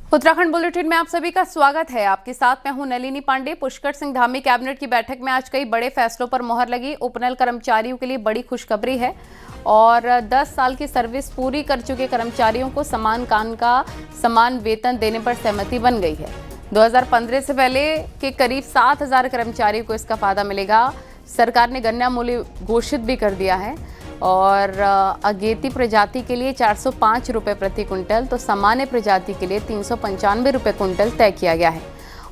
Uttarakhand bulletin में आप सभी का स्वागत है। आपके साथ मैं हूं नलिनी पांडे। पुष्कर सिंह धामी कैबिनेट की बैठक में आज कई बड़े फैसलों पर मोहर लगी। उपनल कर्मचारियों के लिए बड़ी खुशखबरी है और 10 साल की सर्विस पूरी कर चुके कर्मचारियों को समान काम का समान वेतन देने पर सहमति बन गई है। 2015 से पहले के करीब 7,000 कर्मचारियों को इसका फायदा मिलेगा। सरकार ने गन्ना मूल्य घोषित भी कर दिया है और अगेती प्रजाति के लिए 405 रुपये प्रति कुंटल तो सामान्य प्रजाति के लिए 395 रुपये कुंटल तय किया गया है।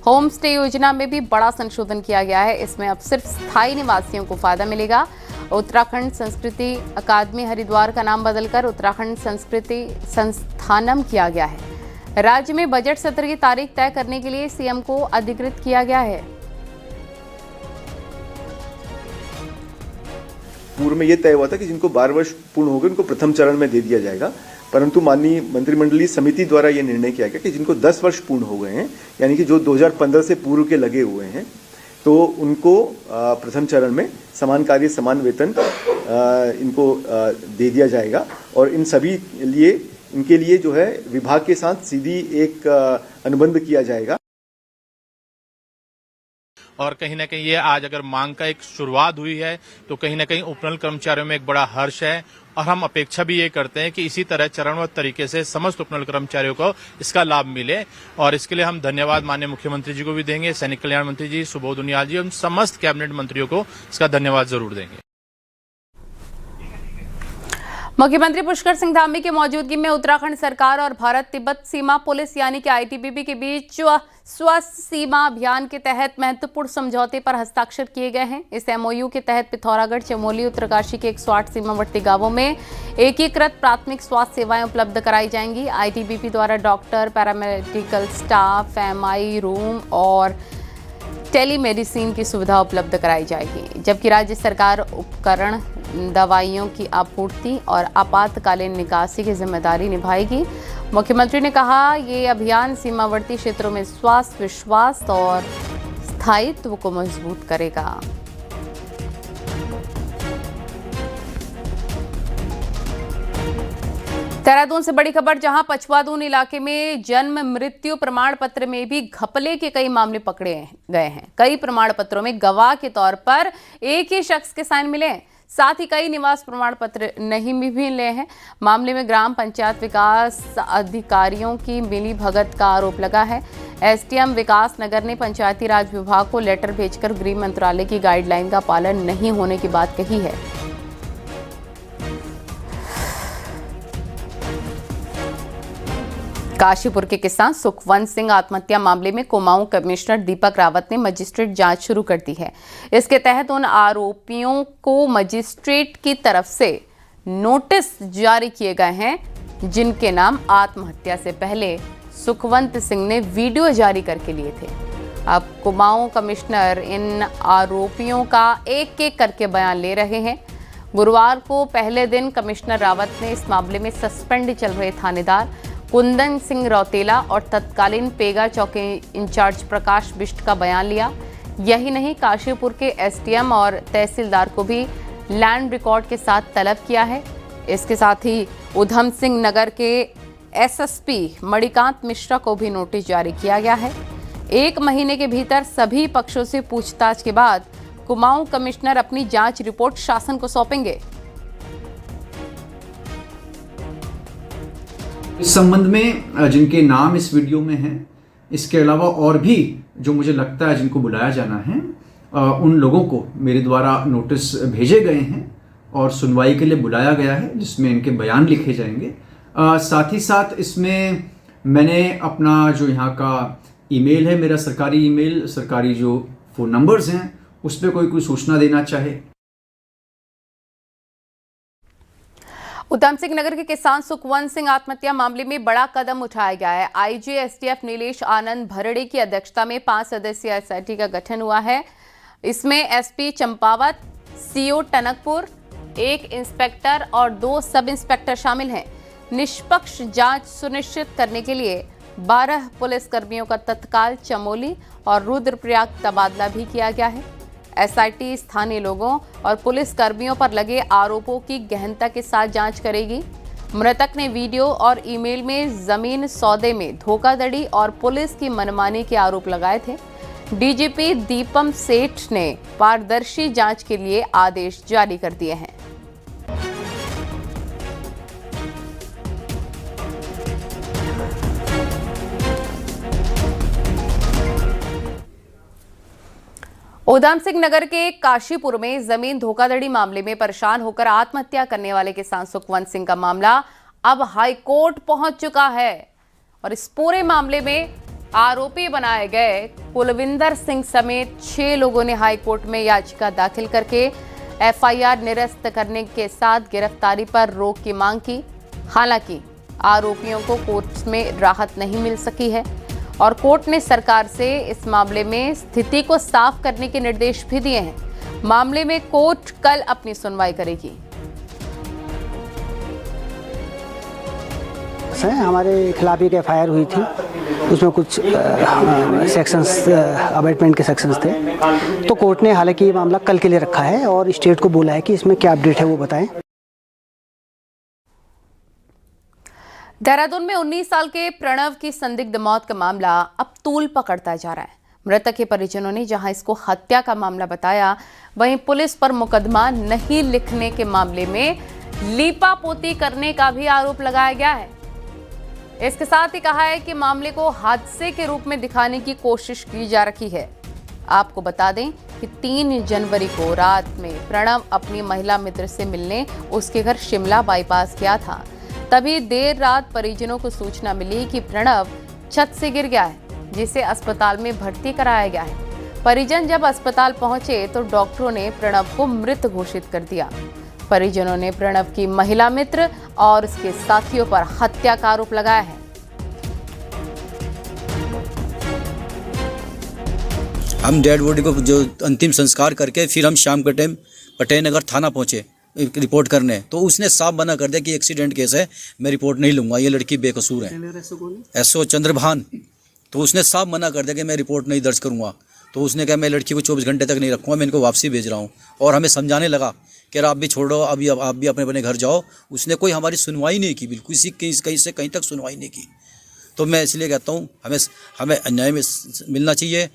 होम स्टे योजना में भी बड़ा संशोधन किया गया है। इसमें अब सिर्फ स्थायी निवासियों को फायदा मिलेगा। उत्तराखंड संस्कृति अकादमी हरिद्वार का नाम बदलकर उत्तराखंड संस्कृति संस्थानम किया गया है। राज्य में बजट सत्र की तारीख तय करने के लिए सीएम को अधिकृत किया गया है। पूर्व में यह तय हुआ था कि जिनको 12 वर्ष पूर्ण हो गए उनको प्रथम चरण में दे दिया जाएगा, परंतु माननीय मंत्रिमंडलीय समिति द्वारा यह निर्णय किया गया कि जिनको 10 वर्ष पूर्ण हो गए हैं, यानी कि जो 2015 से पूर्व के लगे हुए हैं, तो उनको प्रथम चरण में समान कार्य समान वेतन इनको दे दिया जाएगा और इनके लिए जो है विभाग के साथ सीधी एक अनुबंध किया जाएगा। और कहीं ना कहीं ये आज अगर मांग का एक शुरुआत हुई है तो कहीं ना कहीं उपनल कर्मचारियों में एक बड़ा हर्ष है और हम अपेक्षा भी ये करते हैं कि इसी तरह चरणबद्ध तरीके से समस्त उपनल कर्मचारियों को इसका लाभ मिले और इसके लिए हम धन्यवाद माननीय मुख्यमंत्री जी को भी देंगे, सैनिक कल्याण मंत्री जी सुबोध उनियाल जी और समस्त कैबिनेट मंत्रियों को इसका धन्यवाद जरूर देंगे। मुख्यमंत्री पुष्कर सिंह धामी की मौजूदगी में उत्तराखंड सरकार और भारत तिब्बत सीमा पुलिस यानी कि आईटीबीपी के बीच स्वस्थ सीमा अभियान के तहत महत्वपूर्ण समझौते पर हस्ताक्षर किए गए हैं। इस एमओयू के तहत पिथौरागढ़, चमोली, उत्तरकाशी के 108 सीमावर्ती गांवों में एकीकृत प्राथमिक स्वास्थ्य सेवाएं उपलब्ध कराई जाएंगी। आईटीबीपी द्वारा doctor, paramedical staff, MI room और टेलीमेडिसिन की सुविधा उपलब्ध कराई जाएगी, जबकि राज्य सरकार उपकरण, दवाइयों की आपूर्ति और आपातकालीन निकासी की जिम्मेदारी निभाएगी। मुख्यमंत्री ने कहा, ये अभियान सीमावर्ती क्षेत्रों में स्वास्थ्य, विश्वास और स्थायित्व को मजबूत करेगा। देहरादून से बड़ी खबर, जहां पचवादून इलाके में जन्म मृत्यु प्रमाण पत्र में भी घपले के कई मामले पकड़े गए हैं। कई प्रमाण पत्रों में गवाह के तौर पर एक ही शख्स के साइन मिले हैं, साथ ही कई निवास प्रमाण पत्र नहीं भी मिले हैं। मामले में ग्राम पंचायत विकास अधिकारियों की मिली भगत का आरोप लगा है। एसडीएम विकास नगर ने पंचायती राज विभाग को लेटर भेजकर गृह मंत्रालय की गाइडलाइन का पालन नहीं होने की बात कही है। काशीपुर के किसान सुखवंत सिंह आत्महत्या मामले में कुमाऊं कमिश्नर दीपक रावत ने मजिस्ट्रेट जांच शुरू कर दी है। इसके तहत उन आरोपियों को मजिस्ट्रेट की तरफ से नोटिस जारी किए गए हैं जिनके नाम आत्महत्या से पहले सुखवंत सिंह ने वीडियो जारी करके लिए थे। अब कुमाऊं कमिश्नर इन आरोपियों का एक एक करके बयान ले रहे हैं। गुरुवार को पहले दिन कमिश्नर रावत ने इस मामले में सस्पेंड चल रहे थानेदार कुंदन सिंह रौतेला और तत्कालीन पेगा चौकी इंचार्ज प्रकाश बिष्ट का बयान लिया। यही नहीं, काशीपुर के एसडीएम और तहसीलदार को भी लैंड रिकॉर्ड के साथ तलब किया है। इसके साथ ही उधम सिंह नगर के एसएसपी मणिकांत मिश्रा को भी नोटिस जारी किया गया है। 1 महीने के भीतर सभी पक्षों से पूछताछ के बाद कुमाऊं कमिश्नर अपनी जांच रिपोर्ट शासन को सौंपेंगे। इस संबंध में जिनके नाम इस वीडियो में हैं, इसके अलावा और भी जो मुझे लगता है जिनको बुलाया जाना है, उन लोगों को मेरे द्वारा नोटिस भेजे गए हैं और सुनवाई के लिए बुलाया गया है, जिसमें इनके बयान लिखे जाएंगे। साथ ही साथ इसमें मैंने अपना जो यहाँ का ईमेल है, मेरा सरकारी ईमेल, सरकारी जो फ़ोन नंबर्स हैं, उस पर कोई सूचना देना चाहे। उधम सिंह नगर के किसान सुखवंत सिंह आत्महत्या मामले में बड़ा कदम उठाया गया है। आईजी एसटीएफ नीलेश आनंद भरड़े की अध्यक्षता में 5 सदस्यीय एसआईटी का गठन हुआ है। इसमें SP Champawat, CO Tanakpur, 1 inspector और 2 सब इंस्पेक्टर शामिल हैं। निष्पक्ष जांच सुनिश्चित करने के लिए 12 पुलिसकर्मियों का तत्काल चमोली और रुद्रप्रयाग तबादला भी किया गया है। एसआईटी स्थानीय लोगों और पुलिस कर्मियों पर लगे आरोपों की गहनता के साथ जांच करेगी। मृतक ने वीडियो और ईमेल में जमीन सौदे में धोखाधड़ी और पुलिस की मनमानी के आरोप लगाए थे। डीजीपी दीपम सेठ ने पारदर्शी जांच के लिए आदेश जारी कर दिए हैं। उधम सिंह नगर के काशीपुर में जमीन धोखाधड़ी मामले में परेशान होकर आत्महत्या करने वाले किसान सुखवंत सिंह का मामला अब हाई कोर्ट पहुंच चुका है और इस पूरे मामले में आरोपी बनाए गए कुलविंदर सिंह समेत 6 लोगों ने हाई कोर्ट में याचिका दाखिल करके एफआईआर निरस्त करने के साथ गिरफ्तारी पर रोक की मांग की। हालांकि आरोपियों को कोर्ट में राहत नहीं मिल सकी है और कोर्ट ने सरकार से इस मामले में स्थिति को साफ करने के निर्देश भी दिए हैं। मामले में कोर्ट कल अपनी सुनवाई करेगी। हमारे खिलाफ एक एफआईआर हुई थी, उसमें कुछ सेक्शंस अबेटमेंट के सेक्शंस थे, तो कोर्ट ने हालांकि ये मामला कल के लिए रखा है और स्टेट को बोला है कि इसमें क्या अपडेट है वो बताएं। देहरादून में 19 साल के प्रणव की संदिग्ध मौत का मामला अब तूल पकड़ता जा रहा है। मृतक के परिजनों ने जहां इसको हत्या का मामला बताया, वहीं पुलिस पर मुकदमा नहीं लिखने के मामले में लीपापोती करने का भी आरोप लगाया गया है। इसके साथ ही कहा है कि मामले को हादसे के रूप में दिखाने की कोशिश की जा रही है। आपको बता दें कि 3 जनवरी को रात में प्रणव अपनी महिला मित्र से मिलने उसके घर शिमला बाईपास गया था। तभी देर रात परिजनों को सूचना मिली कि प्रणव छत से गिर गया है, जिसे अस्पताल में भर्ती कराया गया है। परिजन जब अस्पताल पहुंचे तो डॉक्टरों ने प्रणव को मृत घोषित कर दिया। परिजनों ने प्रणव की महिला मित्र और उसके साथियों पर हत्या का आरोप लगाया है। हम डेड बॉडी को जो अंतिम संस्कार करके फिर हम शाम के टाइम पटेल नगर थाना पहुंचे रिपोर्ट करने, तो उसने साफ मना कर दिया कि एक्सीडेंट केस है, मैं रिपोर्ट नहीं लूंगा, ये लड़की बेकसूर है। एसओ चंद्रभान, तो उसने साफ मना कर दिया कि मैं रिपोर्ट नहीं दर्ज करूंगा। तो उसने कहा मैं लड़की को 24 घंटे तक नहीं रखूंगा, मैं इनको वापसी भेज रहा हूँ। और हमें समझाने लगा कि आप भी छोड़ो, अभी आप भी अपने अपने घर जाओ। उसने कोई हमारी सुनवाई नहीं की, बिल्कुल कहीं से कहीं तक सुनवाई नहीं की। तो मैं इसलिए कहता हूँ हमें अन्याय में मिलना चाहिए।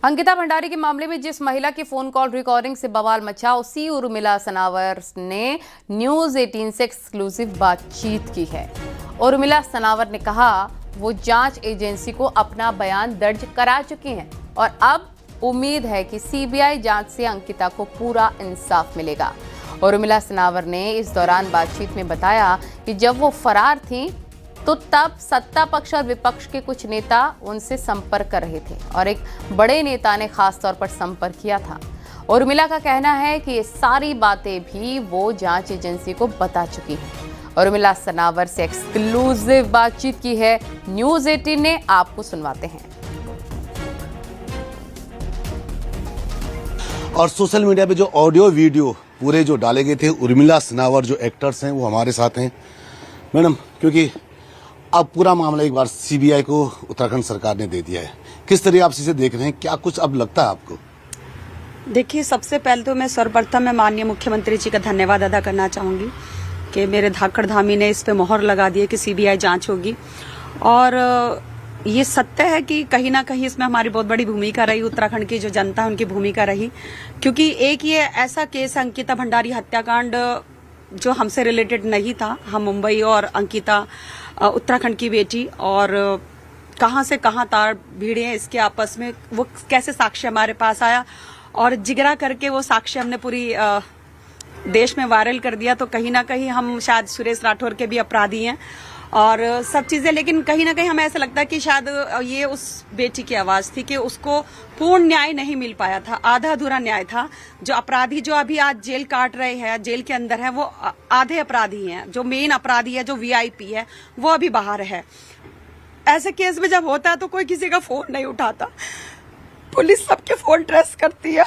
अंकिता भंडारी के मामले में जिस महिला की फोन कॉल रिकॉर्डिंग से बवाल मचा, उसी उर्मिला सनावर ने न्यूज़ 18 से एक्सक्लूसिव बातचीत की है। उर्मिला सनावर ने कहा वो जांच एजेंसी को अपना बयान दर्ज करा चुकी हैं और अब उम्मीद है कि सीबीआई जांच से अंकिता को पूरा इंसाफ मिलेगा। उर्मिला सनावर ने इस दौरान बातचीत में बताया कि जब वो फरार थी तो तब सत्ता पक्ष और विपक्ष के कुछ नेता उनसे संपर्क कर रहे थे और एक बड़े नेता ने खास तौर पर संपर्क किया था। उर्मिला का कहना है कि ये सारी बातें भी वो जांच एजेंसी को बता चुकी हैं। उर्मिला सनावर से एक्सक्लूसिव बातचीत की है न्यूज़ 18 ने, आपको सुनवाते हैं। और सोशल मीडिया पे जो ऑडियो वीडियो पूरे जो डाले गए थे, उर्मिला सनावर जो एक्टर्स हैं वो हमारे साथ हैं। मैडम, क्योंकि अब पूरा मामला एक बार सीबीआई को उत्तराखंड सरकार ने दे दिया है, किस तरह आप इसे देख रहे हैं? क्या कुछ अब लगता है आपको? देखिए, सबसे पहले तो मैं सर्वप्रथम मैं माननीय मुख्यमंत्री जी का धन्यवाद अदा करना चाहूंगी कि मेरे धाकड़ धामी ने इस पे मोहर लगा दी है कि सीबीआई जांच होगी। और ये सत्य है कि कहीं ना कहीं इसमें हमारी बहुत बड़ी भूमिका रही, उत्तराखंड की जो जनता है उनकी भूमिका रही, क्योंकि एक ये ऐसा केस अंकिता भंडारी हत्याकांड जो हमसे रिलेटेड नहीं था। हम मुंबई और अंकिता उत्तराखंड की बेटी, और कहां से कहां तार भिड़े हैं इसके आपस में, वो कैसे साक्ष्य हमारे पास आया और जिगरा करके वो साक्ष्य हमने पूरी देश में वायरल कर दिया। तो कहीं ना कहीं हम शायद सुरेश राठौर के भी अपराधी हैं और सब चीजें, लेकिन कहीं ना कहीं हमें ऐसा लगता है कि शायद ये उस बेटी की आवाज थी कि उसको पूर्ण न्याय नहीं मिल पाया था, आधा अधूरा न्याय था। जो अपराधी जो अभी आज जेल काट रहे हैं, जेल के अंदर है, वो आधे अपराधी हैं। जो मेन अपराधी है, जो वीआईपी है, वो अभी बाहर है। ऐसे केस में जब होता है तो कोई किसी का फोन नहीं उठाता, पुलिस सबके फोन ट्रेस करती है।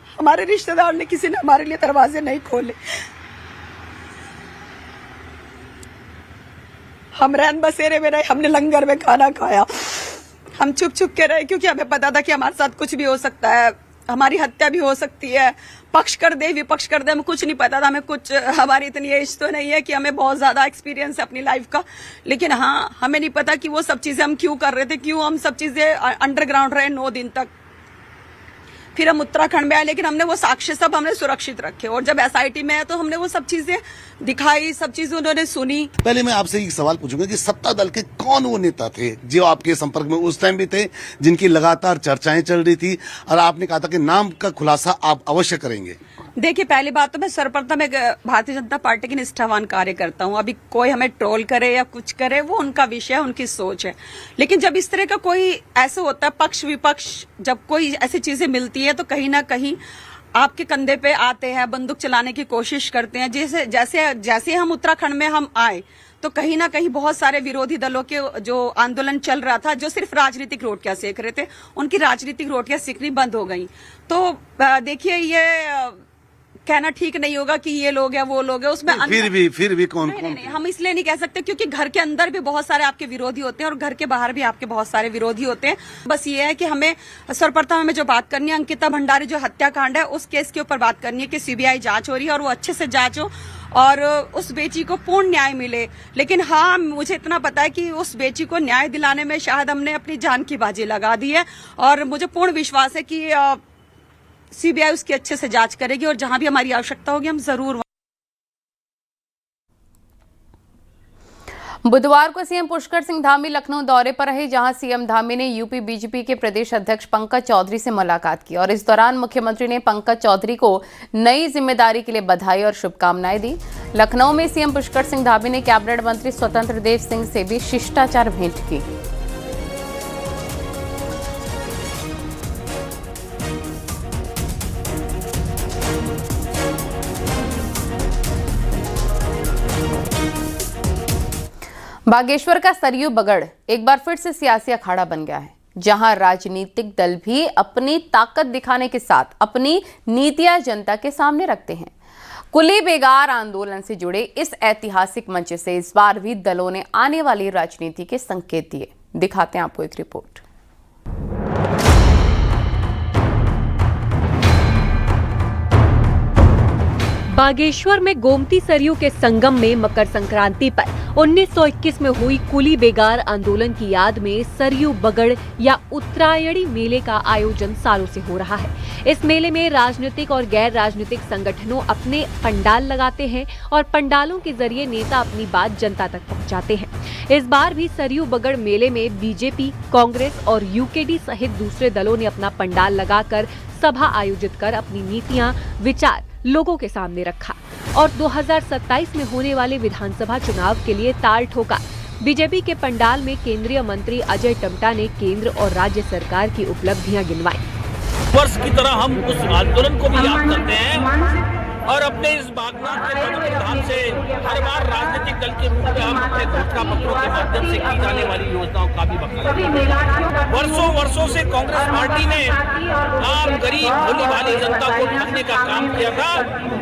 हमारे रिश्तेदार ने, किसी ने हमारे लिए दरवाजे नहीं खोले। हम रैन बसेरे में रहे, हमने लंगर में खाना खाया, हम चुप चुप के रहे क्योंकि हमें पता था कि हमारे साथ कुछ भी हो सकता है। हमारी हत्या भी हो सकती है, पक्ष कर दे विपक्ष कर दे, हमें कुछ नहीं पता था। हमें कुछ, हमारी इतनी एज तो नहीं है कि हमें बहुत ज्यादा एक्सपीरियंस है अपनी लाइफ का, लेकिन हाँ हमें नहीं पता कि वो सब चीजें हम क्यों कर रहे थे, क्यों हम सब चीजें अंडरग्राउंड रहे 9 दिन तक। फिर हम उत्तराखंड में आए, लेकिन हमने वो साक्ष्य सब हमने सुरक्षित रखे, और जब एसआईटी में आए तो हमने वो सब चीजें दिखाई, सब चीजें उन्होंने सुनी। पहले मैं आपसे एक सवाल पूछूंगा कि सत्ता दल के कौन वो नेता थे जो आपके संपर्क में उस टाइम भी थे, जिनकी लगातार चर्चाएं चल रही थी, और आपने कहा था कि नाम का खुलासा आप अवश्य करेंगे? देखिए, पहली बात तो मैं सर्वप्रथम एक भारतीय जनता पार्टी की निष्ठावान कार्यकर्ता हूं। अभी कोई हमें ट्रोल करे या कुछ करे, वो उनका विषय है, उनकी सोच है। लेकिन जब इस तरह का कोई ऐसे होता है, पक्ष विपक्ष, जब कोई ऐसी चीजें मिलती है तो कहीं ना कहीं आपके कंधे पे आते हैं, बंदूक चलाने की कोशिश करते हैं। जैसे हम उत्तराखंड में हम आए तो कहीं ना कहीं बहुत सारे विरोधी दलों के जो आंदोलन चल रहा था, जो सिर्फ राजनीतिक रोटियां सेक रहे थे, उनकी राजनीतिक रोटियां सेकनी बंद हो गई। तो देखिए, ये कहना ठीक नहीं होगा कि ये लोग हैं वो लोग हैं, उसमें फिर भी कौन नहीं, हम इसलिए नहीं कह सकते क्योंकि घर के अंदर भी बहुत सारे आपके विरोधी होते हैं और घर के बाहर भी आपके बहुत सारे विरोधी होते हैं। बस ये है कि हमें सर्वप्रथम हमें जो बात करनी है, अंकिता भंडारी जो हत्याकांड है उस केस के ऊपर बात करनी है कि सीबीआई जांच हो रही है और वो अच्छे से जांच हो और उस बेची को पूर्ण न्याय मिले। लेकिन हाँ, मुझे इतना पता है कि उस बेची को न्याय दिलाने में शायद हमने अपनी जान की बाजी लगा दी है, और मुझे पूर्ण विश्वास है कि सीबीआई उसकी अच्छे से जांच करेगी और जहां भी हमारी आवश्यकता होगी हम जरूर। बुधवार को सीएम पुष्कर सिंह धामी लखनऊ दौरे पर रहे, जहां सीएम धामी ने यूपी बीजेपी के प्रदेश अध्यक्ष पंकज चौधरी से मुलाकात की और इस दौरान मुख्यमंत्री ने पंकज चौधरी को नई जिम्मेदारी के लिए बधाई और शुभकामनाएं दी। लखनऊ में सीएम पुष्कर सिंह धामी ने कैबिनेट मंत्री स्वतंत्र देव सिंह से भी शिष्टाचार भेंट की। बागेश्वर का सरयू बगड़ एक बार फिर से सियासी अखाड़ा बन गया है, जहां राजनीतिक दल भी अपनी ताकत दिखाने के साथ अपनी नीतियां जनता के सामने रखते हैं। कुली बेगार आंदोलन से जुड़े इस ऐतिहासिक मंच से इस बार भी दलों ने आने वाली राजनीति के संकेत दिए। दिखाते हैं आपको एक रिपोर्ट। बागेश्वर में गोमती सरयू के संगम में मकर संक्रांति पर 1921 में हुई कुली बेगार आंदोलन की याद में सरयू बगड़ या उत्तरायणी मेले का आयोजन सालों से हो रहा है। इस मेले में राजनीतिक और गैर राजनीतिक संगठनों अपने पंडाल लगाते हैं और पंडालों के जरिए नेता अपनी बात जनता तक पहुंचाते हैं। इस बार भी सरयू बगड़ मेले में बीजेपी, कांग्रेस और यूकेडी सहित दूसरे दलों ने अपना पंडाल लगाकर सभा आयोजित कर अपनी नीतियां, विचार लोगों के सामने रखा और 2027 में होने वाले विधानसभा चुनाव के लिए ताल ठोका। बीजेपी के पंडाल में केंद्रीय मंत्री अजय टम्टा ने केंद्र और राज्य सरकार की उपलब्धियां गिनवाई। वर्ष की तरह हम उस आंदोलन को भी याद करते हैं और अपने इस भावना के धाम से हर बार राजनीतिक दल के रूप में हम अपने घोषणा पत्रों के माध्यम से की जाने वाली योजनाओं का भी बखान। वर्षों से कांग्रेस पार्टी ने आम गरीब भोली भाली जनता को ठगने का काम किया था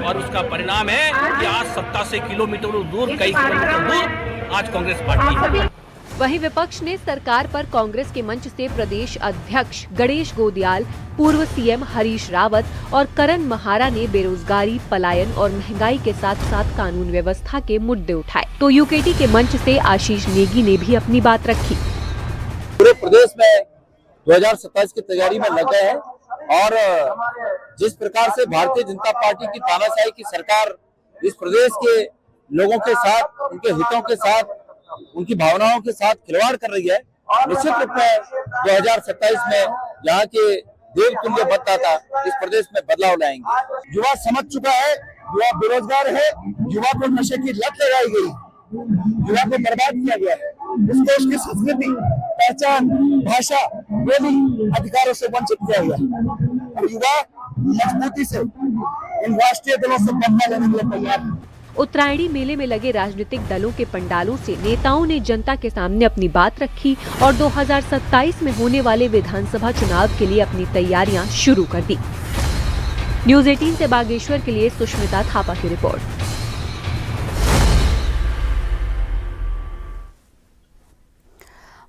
और उसका परिणाम है कि आज सत्ता से किलोमीटरों दूर, कई किलोमीटर दूर आज कांग्रेस पार्टी है। वहीं विपक्ष ने सरकार पर कांग्रेस के मंच से प्रदेश अध्यक्ष गणेश गोदियाल, पूर्व सीएम हरीश रावत और करण महारा ने बेरोजगारी, पलायन और महंगाई के साथ साथ कानून व्यवस्था के मुद्दे उठाए। तो यूकेडी के मंच से आशीष नेगी ने भी अपनी बात रखी। पूरे प्रदेश में 2027 की तैयारी में लगे हैं और जिस प्रकार से भारतीय जनता पार्टी की तानाशाही की सरकार इस प्रदेश के लोगों के साथ, उनके हितों के साथ, उनकी भावनाओं के साथ खिलवाड़ कर रही है, निश्चित रूप में 2027 में यहाँ के देवतुल्य मतदाता इस प्रदेश में बदलाव लाएंगे। युवा समझ चुका है, युवा बेरोजगार है, युवा को नशे की लत लगाई गई, युवा को बर्बाद किया गया है। इस देश की संस्कृति, पहचान, भाषा, बोली, अधिकारों से वंचित किया गया और युवा मजबूती से इन राष्ट्रीय दलों से बदला लेने के लिए तैयार है। उत्तरायणी मेले में लगे राजनीतिक दलों के पंडालों से नेताओं ने जनता के सामने अपनी बात रखी और 2027 में होने वाले विधानसभा चुनाव के लिए अपनी तैयारियां शुरू कर दी। न्यूज़ 18 से बागेश्वर के लिए सुष्मिता थापा की रिपोर्ट।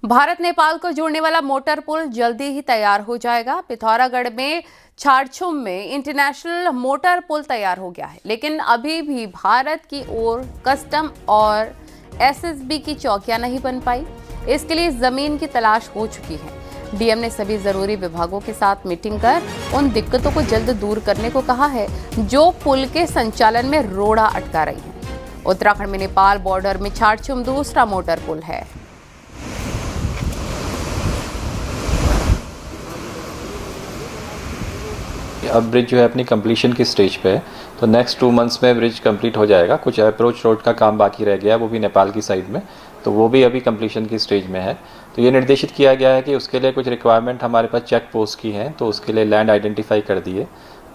भारत नेपाल को जोड़ने वाला मोटर पुल जल्दी ही तैयार हो जाएगा। पिथौरागढ़ में छारछुम में इंटरनेशनल मोटर पुल तैयार हो गया है, लेकिन अभी भी भारत की ओर कस्टम और एसएसबी की चौकियां नहीं बन पाई। इसके लिए जमीन की तलाश हो चुकी है। डीएम ने सभी जरूरी विभागों के साथ मीटिंग कर उन दिक्कतों को जल्द दूर करने को कहा है जो पुल के संचालन में रोड़ा अटका रही है। उत्तराखंड में नेपाल बॉर्डर में छारछुम दूसरा मोटर पुल है। अब ब्रिज जो है अपनी कंप्लीशन की स्टेज पे है, तो नेक्स्ट 2 मंथ्स में ब्रिज कंप्लीट हो जाएगा। कुछ अप्रोच रोड का काम बाकी रह गया, वो भी नेपाल की साइड में, तो वो भी अभी कंप्लीशन की स्टेज में है। तो ये निर्देशित किया गया है कि उसके लिए कुछ रिक्वायरमेंट हमारे पास चेक पोस्ट की हैं, तो उसके लिए लैंड आइडेंटिफाई कर दिए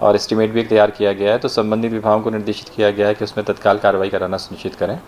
और एस्टिमेट भी तैयार किया गया है। तो संबंधित विभागों को निर्देशित किया गया है कि उसमें तत्काल कार्रवाई कराना सुनिश्चित करें।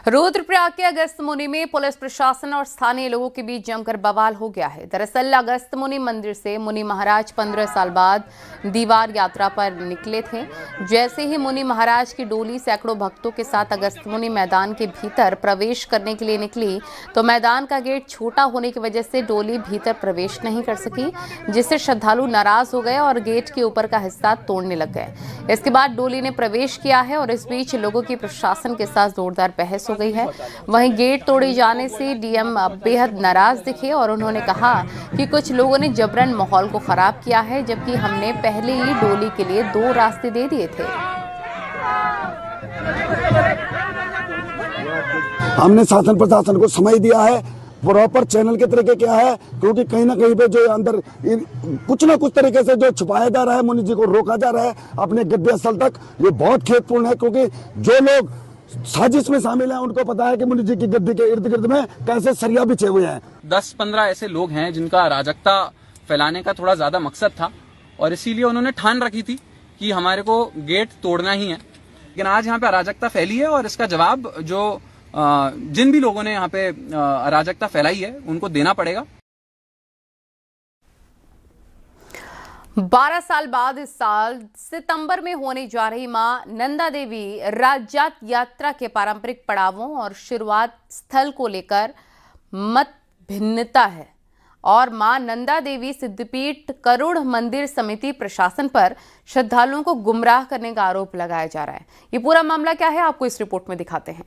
रुद्रप्रयाग के अगस्त मुनि में पुलिस प्रशासन और स्थानीय लोगों के बीच जमकर बवाल हो गया है। दरअसल अगस्त मुनि मंदिर से मुनि महाराज 15 साल बाद दीवार यात्रा पर निकले थे। जैसे ही मुनि महाराज की डोली सैकड़ों भक्तों के साथ अगस्त मुनि मैदान के भीतर प्रवेश करने के लिए निकली, तो मैदान का गेट छोटा होने की वजह से डोली भीतर प्रवेश नहीं कर सकी, जिससे श्रद्धालु नाराज हो गए और गेट के ऊपर का हिस्सा तोड़ने लग गए। इसके बाद डोली ने प्रवेश किया है और इस बीच लोगों की प्रशासन के साथ जोरदार बहस गई है। वहीं गेट तोड़े जाने से डीएम बेहद नाराज दिखे और उन्होंने कहा कि कुछ लोगों ने जबरन माहौल को खराब किया है, जबकि हमने पहले ही डोली के लिए 2 रास्ते दे दिए थे। हमने शासन प्रशासन को समय दिया है, प्रॉपर चैनल के तरीके क्या है, क्योंकि कहीं ना कहीं पे जो अंदर कुछ ना कुछ तरीके से जो छुपाया जा रहा है, मुनि जी को रोका जा रहा है अपने गद्दी स्थल तक। ये बहुत खेदपूर्ण है, क्योंकि जो लोग साजिश में शामिल हैं उनको पता है कि मुनि जी की गद्दी के इर्द गिर्द में कैसे सरिया बिछे हुए हैं। 10-15 ऐसे लोग हैं जिनका अराजकता फैलाने का थोड़ा ज्यादा मकसद था और इसीलिए उन्होंने ठान रखी थी कि हमारे को गेट तोड़ना ही है। लेकिन आज यहाँ पे अराजकता फैली है और इसका जवाब जो जिन भी लोगों ने यहाँ पे अराजकता फैलाई है उनको देना पड़ेगा। 12 साल बाद इस साल सितंबर में होने जा रही मां नंदा देवी राज्यात यात्रा के पारंपरिक पड़ावों और शुरुआत स्थल को लेकर मत भिन्नता है और मां नंदा देवी सिद्धपीठ करुड़ मंदिर समिति प्रशासन पर श्रद्धालुओं को गुमराह करने का आरोप लगाया जा रहा है। ये पूरा मामला क्या है, आपको इस रिपोर्ट में दिखाते हैं।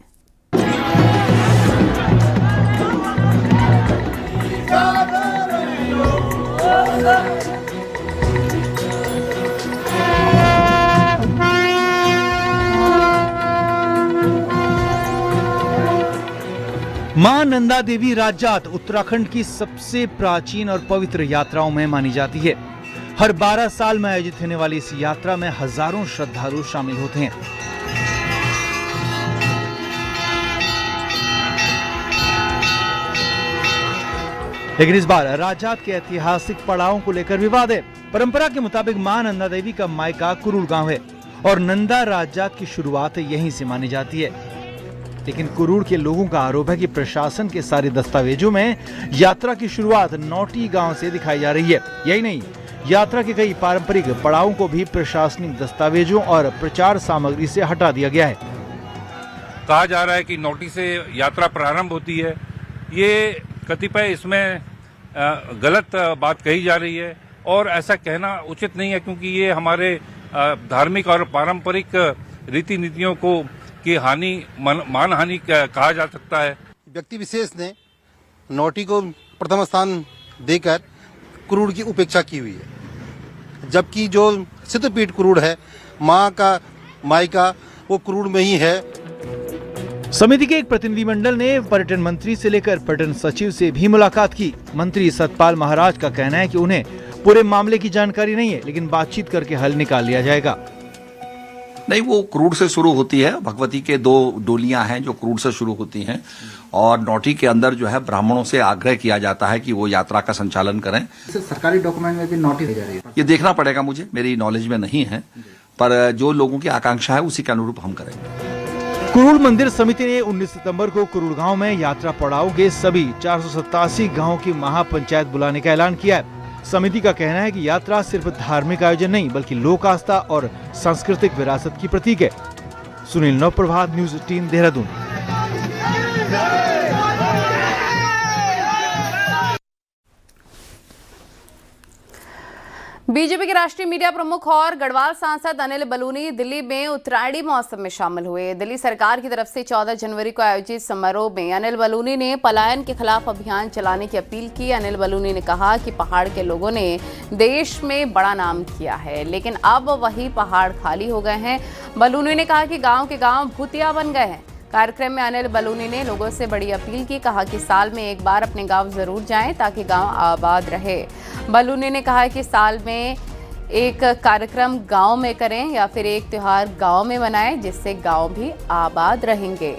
मां नंदा देवी राज्यात उत्तराखंड की सबसे प्राचीन और पवित्र यात्राओं में मानी जाती है। हर 12 साल में आयोजित होने वाली इस यात्रा में हजारों श्रद्धालु शामिल होते हैं। लेकिन इस बार राज्यात के ऐतिहासिक पड़ावों को लेकर विवाद है। परंपरा के मुताबिक मां नंदा देवी का मायका कुरुल गांव है और नंदा राज्यात की शुरुआत यहीं से मानी जाती है। लेकिन कुरूड़ के लोगों का आरोप है कि प्रशासन के सारे दस्तावेजों में यात्रा की शुरुआत नौटी गांव से दिखाई जा रही है। यही नहीं, यात्रा के कई पारंपरिक पड़ावों को भी प्रशासनिक दस्तावेजों और प्रचार सामग्री से हटा दिया गया है। कहा जा रहा है कि नौटी से यात्रा प्रारंभ होती है। ये कतिपय इसमें गलत बात कही जा रही है और ऐसा कहना उचित नहीं है, क्योंकि ये हमारे धार्मिक और पारंपरिक रीति नीतियों को की हानि मानहानि कहा जा सकता है। व्यक्ति विशेष ने नौटी को प्रथम स्थान देकर कुरूड़ की उपेक्षा की हुई है, जबकि जो सिद्धपीठ कुरूड़ है, मां का मायका वो कुरूड़ में ही है। समिति के एक प्रतिनिधिमंडल ने पर्यटन मंत्री से लेकर पर्यटन सचिव से भी मुलाकात की। मंत्री सतपाल महाराज का कहना है कि उन्हें पूरे मामले की जानकारी नहीं है, लेकिन बातचीत करके हल निकाल लिया जाएगा। नहीं, वो क्रूड से शुरू होती है। भगवती के 2 डोलियां हैं जो क्रूड से शुरू होती हैं और नौटी के अंदर जो है ब्राह्मणों से आग्रह किया जाता है कि वो यात्रा का संचालन करें। सरकारी डॉक्यूमेंट में भी नोटिस दी जा रही है। ये देखना पड़ेगा, मुझे मेरी नॉलेज में नहीं है, पर जो लोगों की आकांक्षा है उसी के अनुरूप हम करेंगे। कुरूड़ मंदिर समिति ने 19 सितंबर को कुरूड़ गांव में यात्रा पड़ाव के सभी 487 गांवों की महापंचायत बुलाने का ऐलान किया है। समिति का कहना है कि यात्रा सिर्फ धार्मिक आयोजन नहीं बल्कि लोक आस्था और सांस्कृतिक विरासत की प्रतीक है। सुनील नवप्रभात, न्यूज़ 18 देहरादून। बीजेपी के राष्ट्रीय मीडिया प्रमुख और गढ़वाल सांसद अनिल बलूनी दिल्ली में उत्तरायणी महोत्सव में शामिल हुए। दिल्ली सरकार की तरफ से 14 जनवरी को आयोजित समारोह में अनिल बलूनी ने पलायन के खिलाफ अभियान चलाने की अपील की। अनिल बलूनी ने कहा कि पहाड़ के लोगों ने देश में बड़ा नाम किया है, लेकिन अब वही पहाड़ खाली हो गए हैं। बलूनी ने कहा कि गाँव के गाँव भूतिया बन गए हैं। कार्यक्रम में अनिल बलूनी ने लोगों से बड़ी अपील की। कहा कि साल में एक बार अपने गांव जरूर जाएं ताकि गांव आबाद रहे। बलूनी ने कहा कि साल में एक कार्यक्रम गांव में करें या फिर एक त्योहार गांव में मनाएं, जिससे गांव भी आबाद रहेंगे।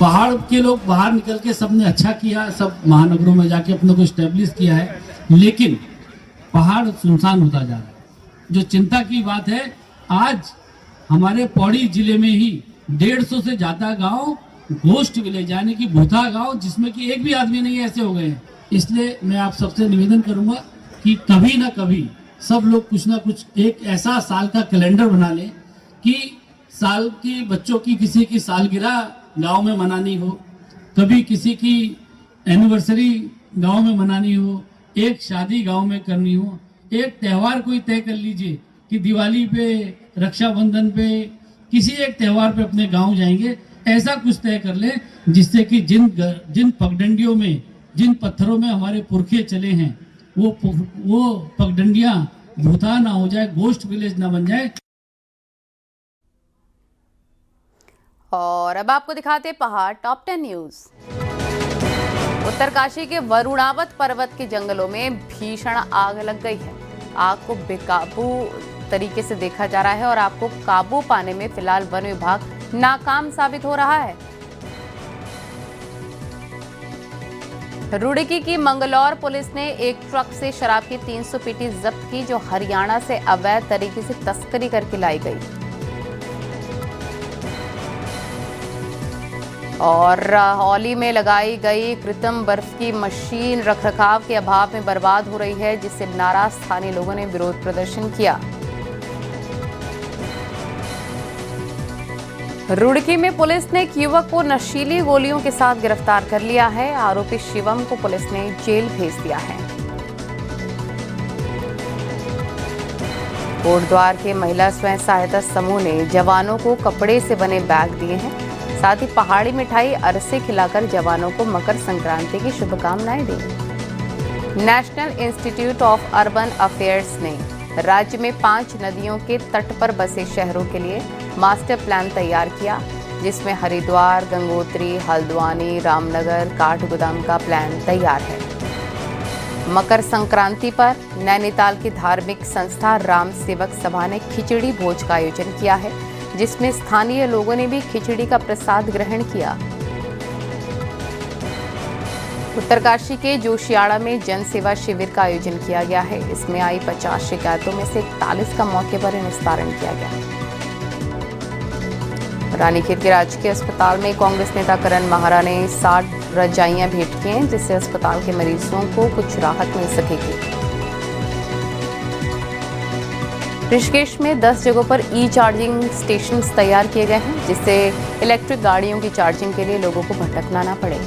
पहाड़ के लोग बाहर निकल के सबने अच्छा किया, सब महानगरों में जाके अपने को स्टेब्लिश किया है, लेकिन पहाड़ सुनसान होता जा रहा है। जो चिंता की बात है, आज हमारे पौड़ी जिले में ही 150 से ज्यादा गांव घोस्ट विलेज यानी कि भूता गांव, जिसमें कि एक भी आदमी नहीं ऐसे हो गए हैं। इसलिए मैं आप सबसे निवेदन करूंगा कि कभी ना कभी सब लोग कुछ ना कुछ एक ऐसा साल का कैलेंडर बना लें कि साल की बच्चों की किसी की सालगिरह गांव में मनानी हो, कभी किसी की एनिवर्सरी गांव में मनानी हो, एक शादी गांव में करनी हो। एक त्यौहार कोई तय कर लीजिए कि दिवाली पे, रक्षाबंधन पे, किसी एक त्योहार पे अपने गांव जाएंगे। ऐसा कुछ तय कर ले जिससे कि जिन पगडंडियों में, जिन पत्थरों में हमारे पुरखे चले हैं, वो पगडंडियां भूता ना हो जाए, गोस्ट विलेज ना बन जाए। और अब आपको दिखाते पहाड़ टॉप 10 न्यूज। उत्तरकाशी के वरुणावत पर्वत के जंगलों में भीषण आग लग गई है। आग को बेकाबू तरीके से देखा जा रहा है और आग को काबू पाने में फिलहाल वन विभाग नाकाम साबित हो रहा है। रुड़की की मंगलौर पुलिस ने एक ट्रक से शराब की 300 पेटी जब्त की, जो हरियाणा से अवैध तरीके से तस्करी करके लाई गई। और औली में लगाई गई कृत्रिम बर्फ की मशीन रखरखाव के अभाव में बर्बाद हो रही है, जिससे नाराज स्थानीय लोगों ने विरोध प्रदर्शन किया। रुड़की में पुलिस ने एक युवक को नशीली गोलियों के साथ गिरफ्तार कर लिया है। आरोपी शिवम को पुलिस ने जेल भेज दिया है। कोटद्वार के महिला स्वयं सहायता समूह ने जवानों को कपड़े से बने बैग दिए हैं। साथ ही पहाड़ी मिठाई अरसे खिलाकर जवानों को मकर संक्रांति की शुभकामनाएं दी। National Institute of Urban Affairs ने राज्य में 5 नदियों के तट पर बसे शहरों के लिए मास्टर प्लान तैयार किया, जिसमें हरिद्वार, गंगोत्री, हल्द्वानी, रामनगर, काठगोदाम का प्लान तैयार है। मकर संक्रांति पर नैनीताल की धार्मिक संस्था राम सेवक सभा ने खिचड़ी भोज का आयोजन किया है, जिसमें स्थानीय लोगों ने भी खिचड़ी का प्रसाद ग्रहण किया। उत्तरकाशी के जोशियाड़ा में जन सेवा शिविर का आयोजन किया गया है। इसमें आई 50 शिकायतों में से 41 का मौके पर निस्तारण किया गया। रानीखेत के राजकीय अस्पताल में कांग्रेस नेता करण माहरा ने 60 रजाइयां भेंट की हैं, जिससे अस्पताल के मरीजों को कुछ राहत मिल सकेगी। ऋषिकेश में 10 जगहों पर ई चार्जिंग स्टेशन तैयार किए गए हैं, जिससे इलेक्ट्रिक गाड़ियों की चार्जिंग के लिए लोगों को भटकना न पड़े।